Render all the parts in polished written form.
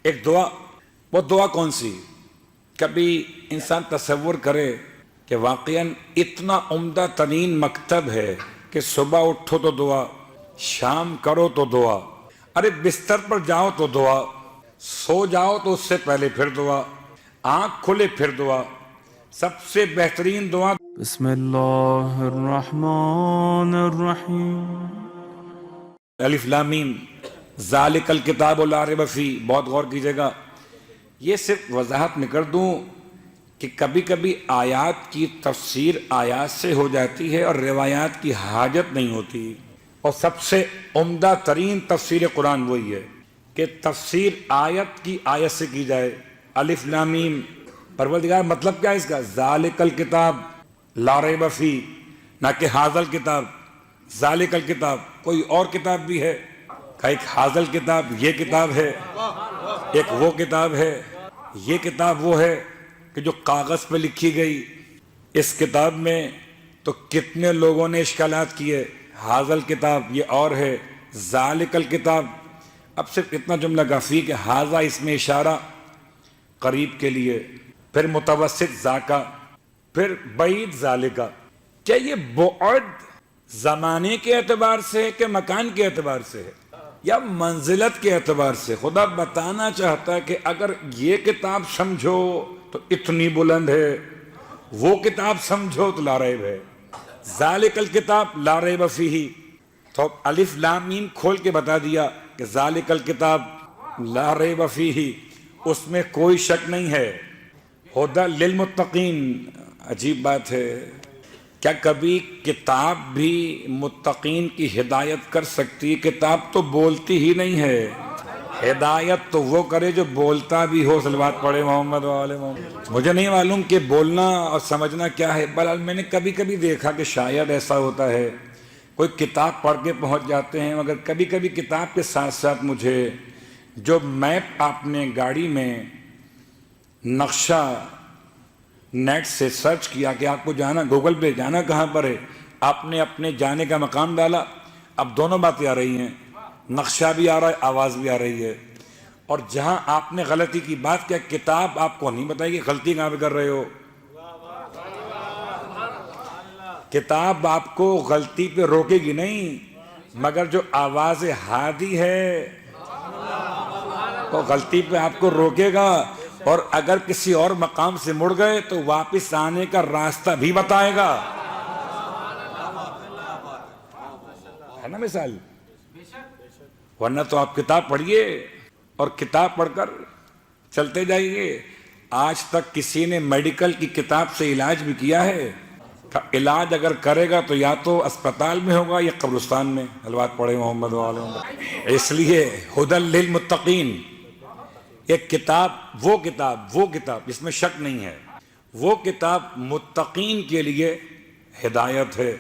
ایک دعا، وہ دعا کون سی؟ کبھی انسان تصور کرے کہ واقعاً اتنا عمدہ ترین مکتب ہے کہ صبح اٹھو تو دعا، شام کرو تو دعا، ارے بستر پر جاؤ تو دعا، سو جاؤ تو اس سے پہلے پھر دعا، آنکھ کھلے پھر دعا، سب سے بہترین دعا بسم اللہ الرحمن الرحیم الف لام میم ذالک الکتاب لا ریب فیہ. بہت غور کیجئے گا. یہ صرف وضاحت میں کر دوں کہ کبھی کبھی آیات کی تفسیر آیات سے ہو جاتی ہے اور روایات کی حاجت نہیں ہوتی، اور سب سے عمدہ ترین تفسیر قرآن وہی ہے کہ تفسیر آیت کی آیت سے کی جائے. الف لام میم، پروردگار مطلب کیا ہے اس کا؟ ذالک الکتاب لا ریب فیہ، نہ کہ حاذل کتاب. ذالک الکتاب، کوئی اور کتاب بھی ہے کہ ایک حاذل کتاب یہ کتاب ہے، ایک وہ کتاب ہے، یہ کتاب وہ ہے کہ جو کاغذ پہ لکھی گئی. اس کتاب میں تو کتنے لوگوں نے اشکالات کیے. حاذل کتاب یہ اور ہے، ذالک الکتاب. اب صرف اتنا جملہ کافی کہ حاذا اس میں اشارہ قریب کے لیے، پھر متوسط ذاکا، پھر بعید ذالکا. کیا یہ بعد زمانے کے اعتبار سے ہے کہ مکان کے اعتبار سے ہے یا منزلت کے اعتبار سے؟ خدا بتانا چاہتا ہے کہ اگر یہ کتاب سمجھو تو اتنی بلند ہے، وہ کتاب سمجھو تو لا ریب ہے. ذالک الکتاب لا ریب فیہ، تو الف لام میم کھول کے بتا دیا کہ ذالک الکتاب لا ریب فیہ، اس میں کوئی شک نہیں ہے. ھدی للمتقین. عجیب بات ہے، کیا کبھی کتاب بھی متقین کی ہدایت کر سکتی؟ کتاب تو بولتی ہی نہیں ہے. ہدایت تو وہ کرے جو بولتا بھی ہو. صلوات پڑھے محمد و آل محمد. مجھے نہیں معلوم کہ بولنا اور سمجھنا کیا ہے، بہرحال میں نے کبھی کبھی دیکھا کہ شاید ایسا ہوتا ہے، کوئی کتاب پڑھ کے پہنچ جاتے ہیں، مگر کبھی کبھی کتاب کے ساتھ ساتھ مجھے جو میپ آپ نے گاڑی میں نقشہ نیٹ سے سرچ کیا کہ آپ کو جانا، گوگل پہ جانا کہاں پر ہے، آپ نے اپنے جانے کا مقام ڈالا، اب دونوں باتیں آ رہی ہیں، نقشہ بھی آ رہا ہے، آواز بھی آ رہی ہے. اور جہاں آپ نے غلطی کی بات کیا، کتاب آپ کو نہیں بتائے گی غلطی کہاں پہ کر رہے ہو. کتاب آپ کو غلطی پہ روکے گی نہیں، مگر جو آواز ہادی ہے وہ غلطی پہ آپ کو روکے گا، اور اگر کسی اور مقام سے مڑ گئے تو واپس آنے کا راستہ بھی بتائے گا. ہے نا مثال؟ ورنہ تو آپ کتاب پڑھیے اور کتاب پڑھ کر چلتے جائیے. آج تک کسی نے میڈیکل کی کتاب سے علاج بھی کیا ہے؟ علاج اگر کرے گا تو یا تو اسپتال میں ہوگا یا قبرستان میں. صلوات پڑھے محمد و آل محمد. اس لیے ھدی للمتقین، ایک کتاب، وہ کتاب اس میں شک نہیں ہے، وہ کتاب متقین کے لیے ہدایت ہے.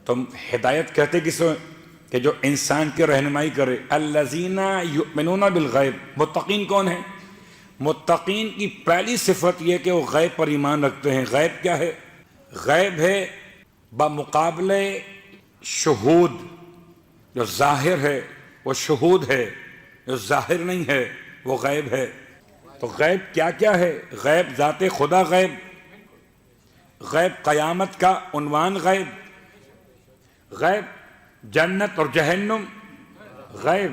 تم ہدایت کہتے کس کہ جو انسان کی رہنمائی کرے. الذین یؤمنون بالغیب. متقین کون ہیں؟ متقین کی پہلی صفت یہ کہ وہ غیب پر ایمان رکھتے ہیں. غیب کیا ہے؟ غیب ہے بمقابلے شہود. جو ظاہر ہے وہ شہود ہے، جو ظاہر نہیں ہے وہ غیب ہے. تو غیب کیا کیا ہے؟ غیب ذات خدا غیب، غیب قیامت کا عنوان غیب، غیب جنت اور جہنم غیب.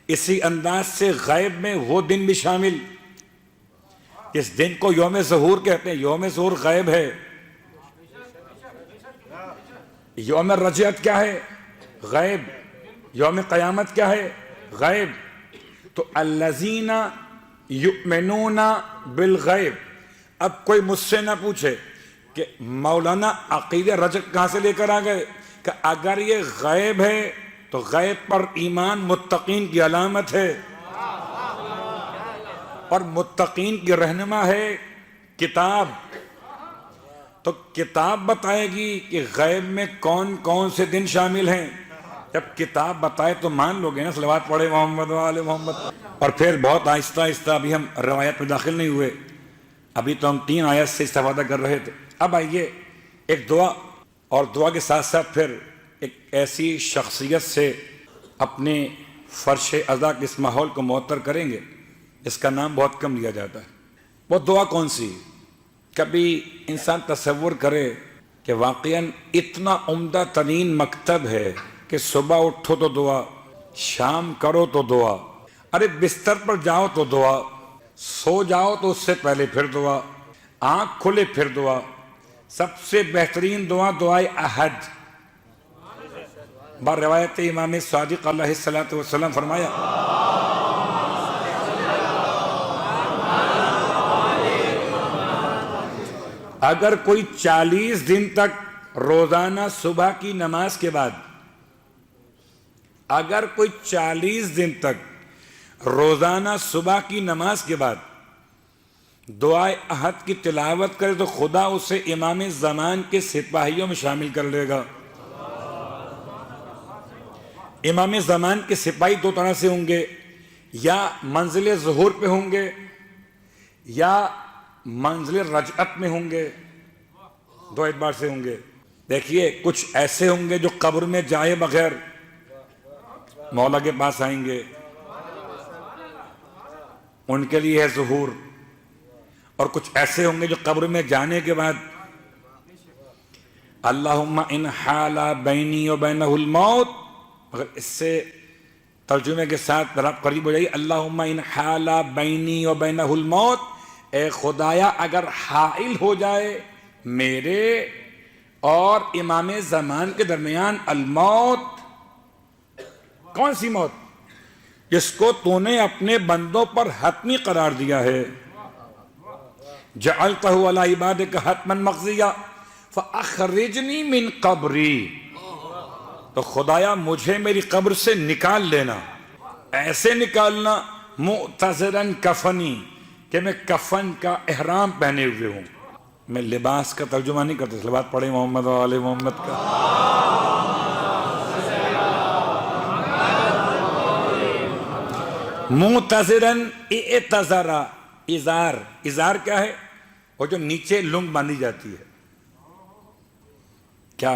اسی انداز سے غیب میں وہ دن بھی شامل اس دن کو یوم ظہور کہتے ہیں. یوم ظہور غیب ہے. یوم رجعت کیا ہے؟ غیب. یوم قیامت کیا ہے؟ غیب. تو الذین یؤمنون بالغیب. اب کوئی مجھ سے نہ پوچھے کہ مولانا عقید رجعت کہاں سے لے کر آ گئے، کہ اگر یہ غیب ہے تو غیب پر ایمان متقین کی علامت ہے، اور متقین کی رہنما ہے کتاب. تو کتاب بتائے گی کہ غیب میں کون کون سے دن شامل ہیں. جب کتاب بتائے تو مان لو گے نا. صلوات پڑھے محمد و آل محمد. اور پھر بہت آہستہ آہستہ، ابھی ہم روایت میں داخل نہیں ہوئے، ابھی تو ہم 3 آیات سے استفادہ کر رہے تھے. اب آئیے ایک دعا، اور دعا کے ساتھ ساتھ پھر ایک ایسی شخصیت سے اپنے فرش ادا کے اس ماحول کو معطر کریں گے اس کا نام بہت کم لیا جاتا ہے. وہ دعا کون سی؟ کبھی انسان تصور کرے کہ واقعاً اتنا عمدہ ترین مکتب ہے کہ صبح اٹھو تو دعا، شام کرو تو دعا، ارے بستر پر جاؤ تو دعا، سو جاؤ تو اس سے پہلے پھر دعا، آنکھ کھلے پھر دعا. سب سے بہترین دعا دعائے احد. بار روایت امام صادق علیہ الصلوۃ والسلام فرمایا اگر کوئی 40 دن تک روزانہ صبح کی نماز کے بعد، اگر کوئی 40 دن تک روزانہ صبح کی نماز کے بعد دعائے احد کی تلاوت کرے تو خدا اسے امام زمان کے سپاہیوں میں شامل کر لے گا. امام زمان کے سپاہی دو طرح سے ہوں گے، یا منزل ظہور پہ ہوں گے یا منزل رجعت میں ہوں گے. دو اعتبار سے ہوں گے. دیکھیے کچھ ایسے ہوں گے جو قبر میں جائے بغیر مولا کے پاس آئیں گے، ان کے لیے ہے ظہور. اور کچھ ایسے ہوں گے جو قبر میں جانے کے بعد اللہم ان حال بینی و بینہ الموت، مگر اس سے ترجمے کے ساتھ ذرا قریب ہو جائیے، اللہم ان حال بینی و بینہ الموت، اے خدایا اگر حائل ہو جائے میرے اور امام زمان کے درمیان الموت. کون سی موت؟ جس کو تو نے اپنے بندوں پر حتمی قرار دیا ہے. جعلتہ علی عبادک حتما مقضیا فاخرجنی من قبری، تو خدایا مجھے میری قبر سے نکال لینا، ایسے نکالنا معتذرا کفنی کہ میں کفن کا احرام پہنے ہوئے ہوں. میں لباس کا ترجمہ نہیں کرتا، صلوات پڑھیں محمد و آل محمد کا. معتذرن اعتذرا، ازار، ازار کیا ہے؟ وہ جو نیچے لنگ باندھی جاتی ہے. کیا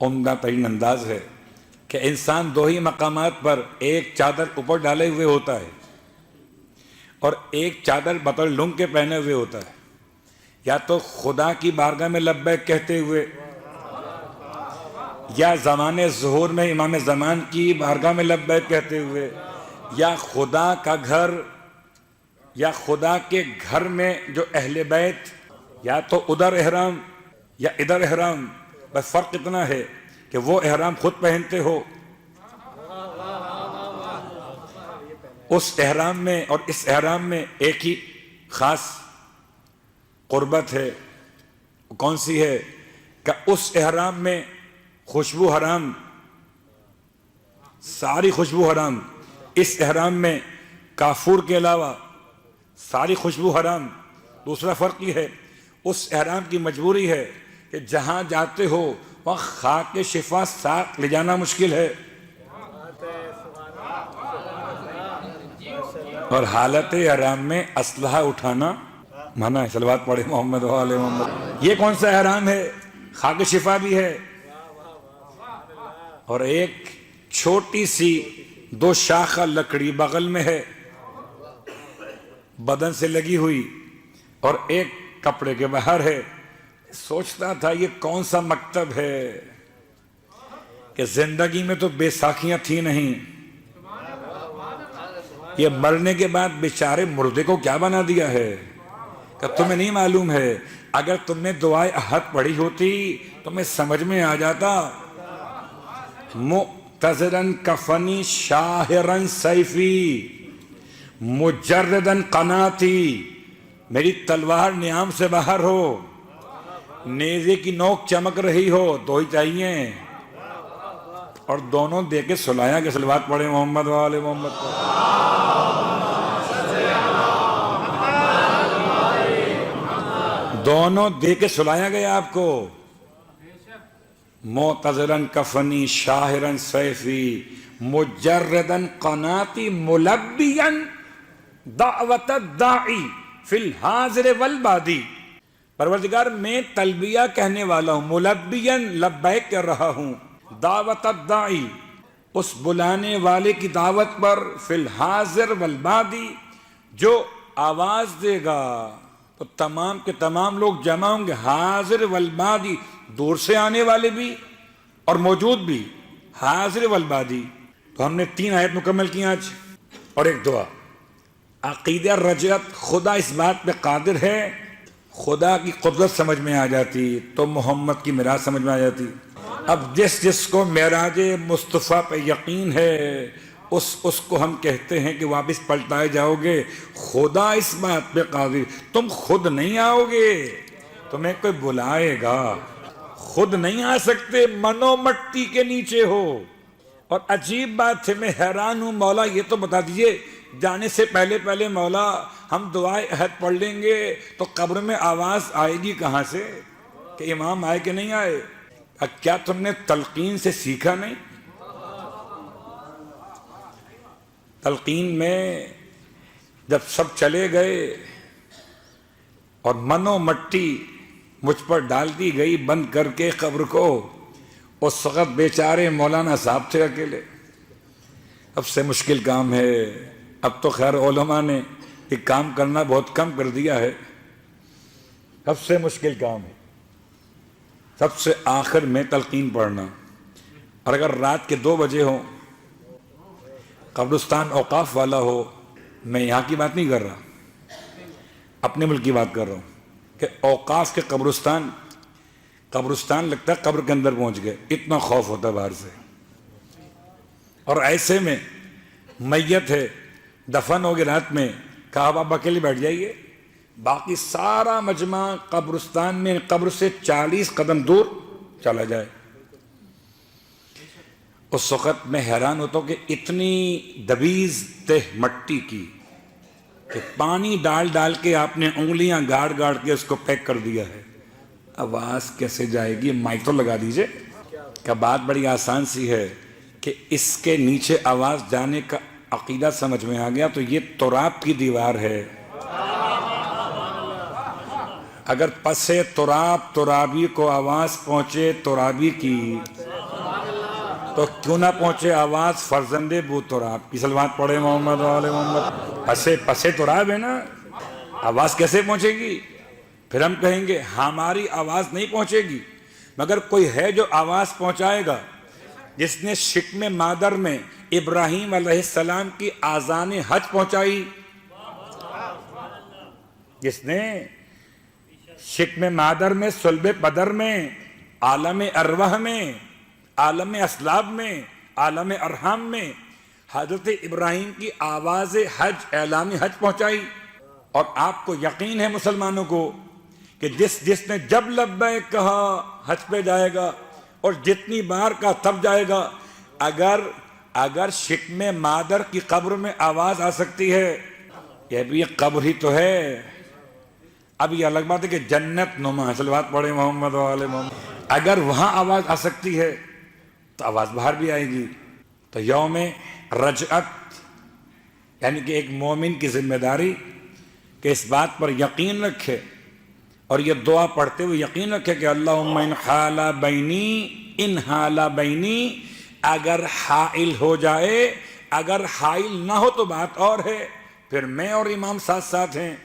عمدہ ترین انداز ہے کہ انسان دو ہی مقامات پر ایک چادر اوپر ڈالے ہوئے ہوتا ہے اور ایک چادر بطور لنگ کے پہنے ہوئے ہوتا ہے. یا تو خدا کی بارگاہ میں لبیک کہتے ہوئے، یا زمان ظہور میں امام زمان کی بارگاہ میں لبیک کہتے ہوئے، یا خدا کا گھر یا خدا کے گھر میں جو اہل بیت، یا تو ادھر احرام یا ادھر احرام. بس فرق اتنا ہے کہ وہ احرام خود پہنتے ہو، اس احرام میں اور اس احرام میں ایک ہی خاص قربت ہے. کون سی ہے؟ کہ اس احرام میں خوشبو حرام، ساری خوشبو حرام. اس احرام میں کافور کے علاوہ ساری خوشبو حرام. دوسرا فرق یہ ہے، اس احرام کی مجبوری ہے کہ جہاں جاتے ہو وہاں خاک شفا ساتھ لے جانا مشکل ہے، اور حالت احرام میں اسلحہ اٹھانا منع ہے. صلوات پڑھے محمد و آل محمد. یہ کون سا احرام ہے؟ خاک شفا بھی ہے اور ایک چھوٹی سی 2 شاخہ لکڑی بغل میں ہے بدن سے لگی ہوئی، اور ایک کپڑے کے باہر ہے. سوچتا تھا یہ کون سا مکتب ہے کہ زندگی میں تو بے ساکھیاں تھی نہیں، یہ مرنے کے بعد بیچارے مردے کو کیا بنا دیا ہے. کہ تمہیں نہیں معلوم ہے، اگر تم نے دعائے احد پڑھی ہوتی تو میں سمجھ میں آ جاتا. معتذرن کفنی شاہرن سیفی مجردن قناتی، میری تلوار نیام سے باہر ہو، نیزے کی نوک چمک رہی ہو، دو ہی چاہیے، اور دونوں دے کے سلایا کہ صلوات پڑھے محمد و آل محمد کو. دونوں دے کے سلایا گیا آپ کو. معتذرن کفنی شاہرن سیفی مجردن قناتی ملبین دعوت الداعی فی الحاضر والبادی. پروردگار میں تلبیہ کہنے والا ہوں، ملبین لبیک کر رہا ہوں، دعوت الداعی اس بلانے والے کی دعوت پر، فی الحاضر والبادی جو آواز دے گا تو تمام کے تمام لوگ جمع ہوں گے، حاضر والبادی، دور سے آنے والے بھی اور موجود بھی، حاضر والبادی۔ تو ہم نے 3 آیت مکمل کی آج، اور ایک دعا۔ عقیدہ رجعت، خدا اس بات پہ قادر ہے، خدا کی قدرت سمجھ میں آ جاتی تو محمد کی میراث سمجھ میں آ جاتی۔ اب جس کو معراج مصطفیٰ پہ یقین ہے اس کو ہم کہتے ہیں کہ واپس پلٹائے جاؤ گے، خدا اس بات پہ قادر، تم خود نہیں آؤ گے، تمہیں کوئی بلائے گا، خود نہیں آ سکتے، منو مٹی کے نیچے ہو۔ اور عجیب بات ہے، میں حیران ہوں، مولا یہ تو بتا دیجئے جانے سے پہلے مولا ہم دعائے عہد پڑھ لیں گے تو قبر میں آواز آئے گی کہاں سے کہ امام آئے کہ نہیں آئے؟ کیا تم نے تلقین سے سیکھا نہیں؟ تلقین میں جب سب چلے گئے اور منو مٹی مجھ پر ڈال دی گئی بند کر کے قبر کو، اس وقت بیچارے مولانا صاحب تھے اکیلے۔ اب سے مشکل کام ہے، اب تو خیر علماء نے یہ کام کرنا بہت کم کر دیا ہے، سب سے مشکل کام ہے سب سے آخر میں تلقین پڑھنا۔ اور اگر رات کے 2 بجے ہو، قبرستان اوقاف والا ہو، میں یہاں کی بات نہیں کر رہا، اپنے ملک کی بات کر رہا ہوں کہ اوقاف کے قبرستان لگتا ہے قبر کے اندر پہنچ گئے، اتنا خوف ہوتا ہے باہر سے۔ اور ایسے میں میت ہے، دفن ہو گئے رات میں، کہا آپ اکیلے بیٹھ جائیے، باقی سارا مجمع قبرستان میں قبر سے 40 قدم دور چلا جائے۔ اس وقت میں حیران ہوتا ہوں کہ اتنی دبیز تہ مٹی کی کہ پانی ڈال کے آپ نے انگلیاں گاڑ کے اس کو پیک کر دیا ہے، آواز کیسے جائے گی؟ مائک تو لگا دیجئے۔ کہ بات بڑی آسان سی ہے کہ اس کے نیچے آواز جانے کا عقیدہ سمجھ میں آ گیا تو یہ تراب کی دیوار ہے، اگر پسے ترابی کو آواز پہنچے ترابی کی تو کیوں نہ پہنچے آواز فرزند بو تراب کی؟ صلوات پڑھے محمد و آل محمد۔ پسے تراب ہے نا، آواز کیسے پہنچے گی؟ پھر ہم کہیں گے ہماری آواز نہیں پہنچے گی، مگر کوئی ہے جو آواز پہنچائے گا، جس نے شکم مادر میں ابراہیم علیہ السلام کی آذان حج پہنچائی، جس نے شکم مادر میں، صلب بدر میں، عالم ارواح میں، عالم اسلاب میں، عالم ارحام میں حضرت ابراہیم کی آواز حج، اعلان حج پہنچائی۔ اور آپ کو یقین ہے مسلمانوں کو کہ جس نے جب لبیک کہا حج پہ جائے گا، اور جتنی بار کا تب جائے گا۔ اگر شکم مادر کی قبر میں آواز آ سکتی ہے، یہ بھی ایک قبر ہی تو ہے۔ اب یہ الگ بات ہے کہ جنت نما، صلوات پڑھے محمد و آل محمد، اگر وہاں آواز آ سکتی ہے تو آواز باہر بھی آئے گی۔ تو یوم رجعت یعنی کہ ایک مومن کی ذمہ داری کہ اس بات پر یقین رکھے اور یہ دعا پڑھتے ہوئے یقین رکھے کہ اللہم ان حال بینی، اگر حائل ہو جائے، اگر حائل نہ ہو تو بات اور ہے، پھر میں اور امام ساتھ ہیں،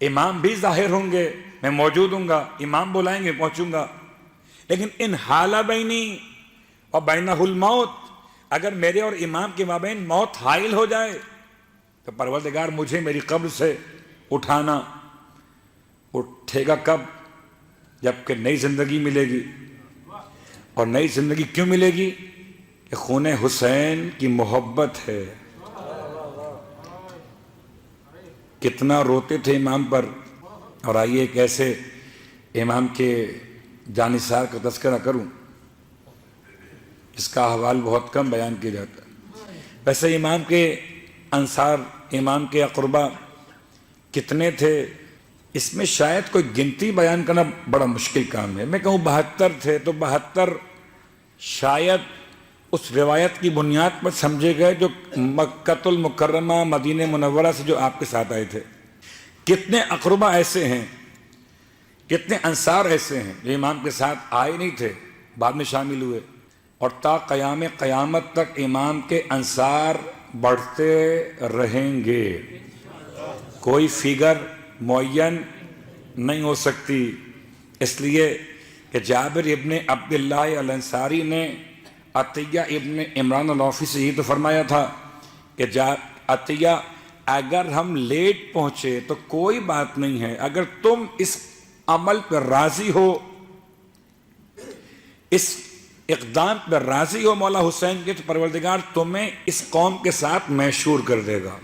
امام بھی ظاہر ہوں گے، میں موجود ہوں گا، امام بلائیں گے پہنچوں گا۔ لیکن ان حال بینی اور بینہ الموت، اگر میرے اور امام کے مابین موت حائل ہو جائے تو پروردگار مجھے میری قبر سے اٹھانا۔ اٹھے گا کب؟ جبکہ نئی زندگی ملے گی۔ اور نئی زندگی کیوں ملے گی؟ کہ خون حسین کی محبت ہے۔ کتنا روتے تھے امام پر، اور آئیے ایک ایسے امام کے جانثار کا تذکرہ کروں، اس کا احوال بہت کم بیان کیا جاتا ہے۔ ویسے امام کے انصار، امام کے اقربا کتنے تھے، اس میں شاید کوئی گنتی بیان کرنا بڑا مشکل کام ہے۔ میں کہوں 72 تھے تو 72 شاید اس روایت کی بنیاد پر سمجھے گئے جو مکۃ المکرمہ، مدینہ منورہ سے جو آپ کے ساتھ آئے تھے۔ کتنے اقربا ایسے ہیں، کتنے انصار ایسے ہیں جو امام کے ساتھ آئے نہیں تھے، بعد میں شامل ہوئے، اور تا قیام قیامت تک امام کے انصار بڑھتے رہیں گے۔ کوئی فگر معین نہیں ہو سکتی، اس لیے کہ جابر ابن عبداللہ الانصاری نے عطیہ ابن عمران العوفی سے یہ تو فرمایا تھا کہ عطیہ اگر ہم لیٹ پہنچے تو کوئی بات نہیں ہے، اگر تم اس عمل پر راضی ہو، اس اقدام پر راضی ہو مولا حسین کے، تو پروردگار تمہیں اس قوم کے ساتھ محشور کر دے گا۔